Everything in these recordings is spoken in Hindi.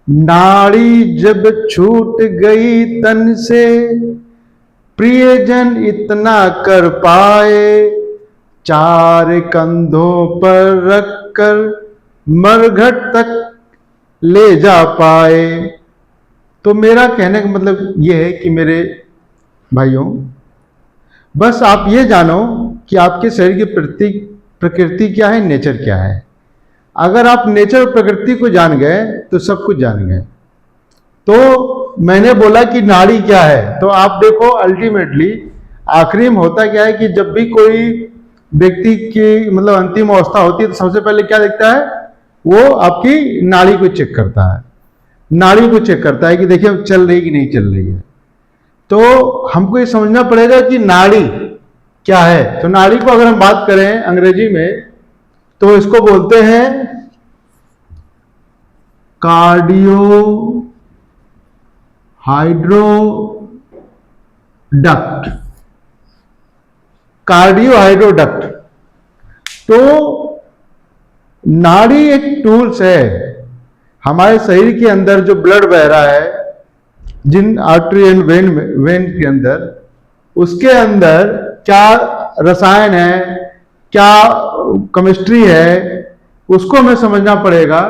नाड़ी जब छूट गई तन से, प्रियजन इतना कर पाए, चार कंधों पर रखकर मरघट तक ले जा पाए। तो मेरा कहने का मतलब यह है कि मेरे भाइयों, बस आप ये जानो कि आपके शरीर की प्रकृति क्या है, नेचर क्या है। अगर आप नेचर और प्रकृति को जान गए तो सब कुछ जान गए। तो मैंने बोला कि नाड़ी क्या है, तो आप देखो अल्टीमेटली आखिरी में होता क्या है कि जब भी कोई व्यक्ति की मतलब अंतिम अवस्था होती है तो सबसे पहले क्या देखता है, वो आपकी नाड़ी को चेक करता है। नाड़ी को चेक करता है कि देखिए चल रही कि नहीं चल रही है। तो हमको ये समझना पड़ेगा कि नाड़ी क्या है। तो नाड़ी को अगर हम बात करें अंग्रेजी में तो इसको बोलते हैं कार्डियो हाइड्रोडक्ट। कार्डियो हाइड्रोडक्ट। तो नाड़ी एक टूल्स है हमारे शरीर के अंदर जो ब्लड बह रहा है, जिन आर्टरी एंड वेन के अंदर, उसके अंदर क्या रसायन है, क्या केमिस्ट्री है, उसको हमें समझना पड़ेगा।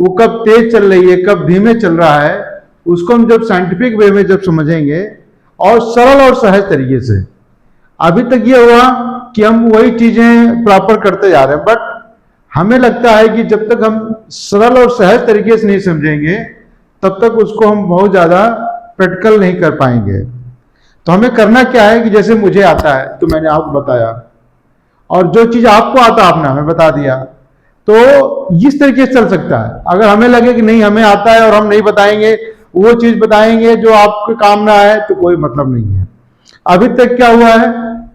वो कब तेज चल रही है, कब धीमे चल रहा है, उसको हम जब साइंटिफिक वे में जब समझेंगे और सरल और सहज तरीके से। अभी तक ये हुआ कि हम वही चीजें प्रॉपर करते जा रहे हैं, बट हमें लगता है कि जब तक हम सरल और सहज तरीके से नहीं समझेंगे तब तक उसको हम बहुत ज्यादा प्रैक्टिकल नहीं कर पाएंगे। तो हमें करना क्या है कि जैसे मुझे आता है तो मैंने आपको बताया, और जो चीज आपको आता आपने हमें बता दिया। तो इस तरीके से चल सकता है। अगर हमें लगे कि नहीं हमें आता है और हम नहीं बताएंगे, वो चीज बताएंगे जो आपके काम ना आए, तो कोई मतलब नहीं है। अभी तक क्या हुआ है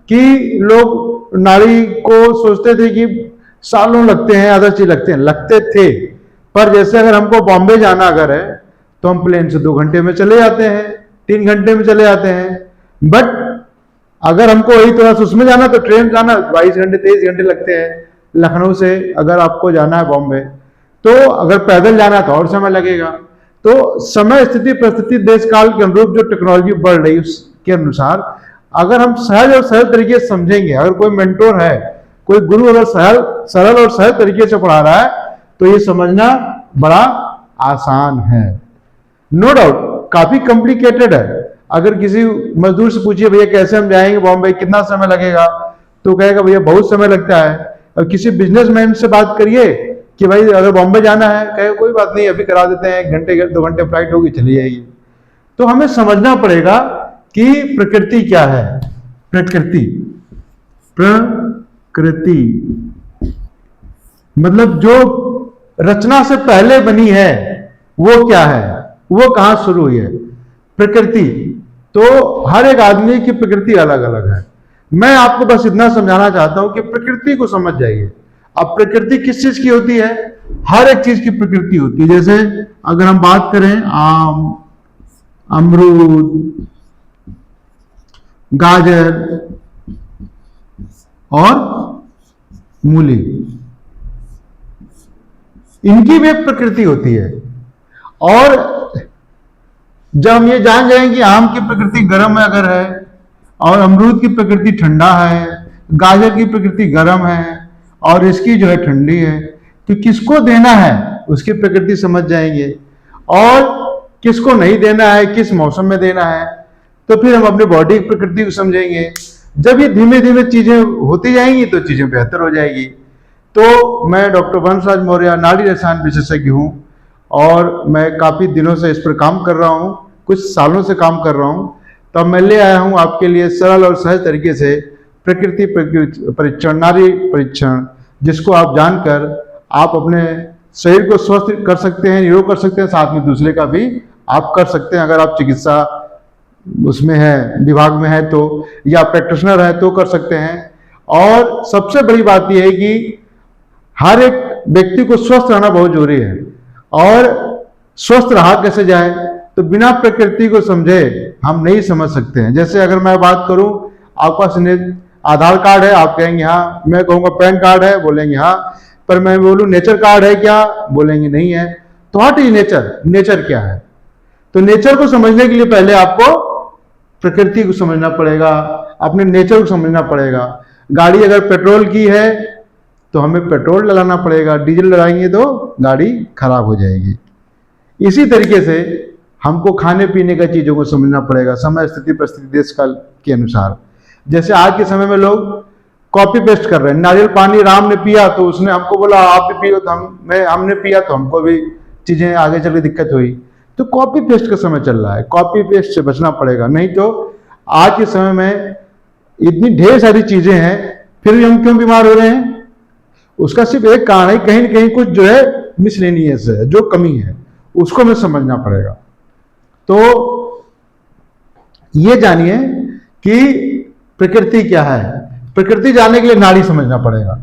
कि लोग नाड़ी को सोचते थे कि सालों लगते हैं, अदर चीज लगते थे। पर जैसे अगर हमको बॉम्बे जाना अगर है तो हम प्लेन से 2 घंटे में चले जाते हैं, 3 घंटे में चले जाते हैं। बट अगर हमको वही थोड़ा उसमें जाना तो ट्रेन जाना 22 घंटे 23 घंटे लगते हैं। लखनऊ से अगर आपको जाना है बॉम्बे, तो अगर पैदल जाना है तो और समय लगेगा। तो समय स्थिति परिस्थिति देश काल के अनुरूप जो टेक्नोलॉजी बढ़ रही है उसके अनुसार अगर हम सहज और सरल तरीके से समझेंगे, अगर कोई मेंटोर है, कोई गुरु अगर सरल और सहज तरीके से पढ़ा रहा है, तो ये समझना बड़ा आसान है। नो डाउट काफी कॉम्प्लिकेटेड है। अगर किसी मजदूर से पूछिए भैया कैसे हम जाएंगे बॉम्बे, कितना समय लगेगा, तो कहेगा भैया बहुत समय लगता है। और किसी बिजनेसमैन से बात करिए कि भाई अगर बॉम्बे जाना है, कहेगा कोई बात नहीं अभी करा देते हैं, 1 घंटे 2 घंटे फ्लाइट होगी चली जाएगी। तो हमें समझना पड़ेगा कि प्रकृति क्या है। प्रकृति मतलब जो रचना से पहले बनी है वो क्या है, वो कहां शुरू हुई है। प्रकृति तो हर एक आदमी की प्रकृति अलग अलग है। मैं आपको बस इतना समझाना चाहता हूं कि प्रकृति को समझ जाइए। अब प्रकृति किस चीज की होती है, हर एक चीज की प्रकृति होती है। जैसे अगर हम बात करें आम, अमरूद, गाजर और मूली, इनकी भी एक प्रकृति होती है। और जब हम ये जान जाएंगे कि आम की प्रकृति गर्म अगर है और अमरूद की प्रकृति ठंडा है, गाजर की प्रकृति गर्म है और इसकी जो है ठंडी है, तो किसको देना है उसकी प्रकृति समझ जाएंगे, और किसको नहीं देना है, किस मौसम में देना है, तो फिर हम अपनी बॉडी की प्रकृति को समझेंगे। जब ये धीमे धीमे चीजें होती जाएंगी तो चीजें बेहतर हो जाएगी। तो मैं डॉक्टर वंशराज मौर्य नाड़ी रसायन विशेषज्ञ हूँ और मैं काफी दिनों से इस पर काम कर रहा हूँ, कुछ सालों से काम कर रहा हूँ। तो मैं ले आया हूँ आपके लिए सरल और सहज तरीके से प्रकृति परीक्षण, नाड़ी परीक्षण, जिसको आप जानकर आप अपने शरीर को स्वस्थ कर सकते हैं, निरोग कर सकते हैं, साथ में दूसरे का भी आप कर सकते हैं। अगर आप चिकित्सा उसमें है, विभाग में है तो, या प्रैक्टिशनर है तो कर सकते हैं। और सबसे बड़ी बात यह है कि हर एक व्यक्ति को स्वस्थ रहना बहुत जरूरी है। और स्वस्थ रहा कैसे जाए, तो बिना प्रकृति को समझे हम नहीं समझ सकते हैं। जैसे अगर मैं बात करूं, आपके पास आधार कार्ड है, आप कहेंगे हाँ, मैं कहूँगा पैन कार्ड है, बोलेंगे हाँ, पर मैं बोलूँ नेचर कार्ड है क्या, बोलेंगे नहीं है। व्हाट इज नेचर, नेचर क्या है। तो नेचर को समझने के लिए पहले आपको प्रकृति को समझना पड़ेगा, अपने नेचर को समझना पड़ेगा। गाड़ी अगर पेट्रोल की है तो हमें पेट्रोल डलाना पड़ेगा, डीजल डलाएंगे तो गाड़ी खराब हो जाएगी। इसी तरीके से हमको खाने पीने का चीज़ों को समझना पड़ेगा, समय स्थिति परिस्थिति देश काल के अनुसार। जैसे आज के समय में लोग कॉपी पेस्ट कर रहे हैं, नारियल पानी राम ने पिया तो उसने हमको बोला आप भी पियो, तो हमने पिया तो हमको भी चीज़ें आगे चल के दिक्कत हुई। तो कॉपी पेस्ट का समय चल रहा है, कॉपी पेस्ट से बचना पड़ेगा। नहीं तो आज के समय में इतनी ढेर सारी चीज़ें हैं फिर भी हम क्यों बीमार हो रहे हैं, उसका सिर्फ एक कारण है, कहीं न कहीं कुछ जो है मिसलेनियस है, जो कमी है उसको हमें समझना पड़ेगा। तो ये जानिए कि प्रकृति क्या है। प्रकृति जानने के लिए नाड़ी समझना पड़ेगा।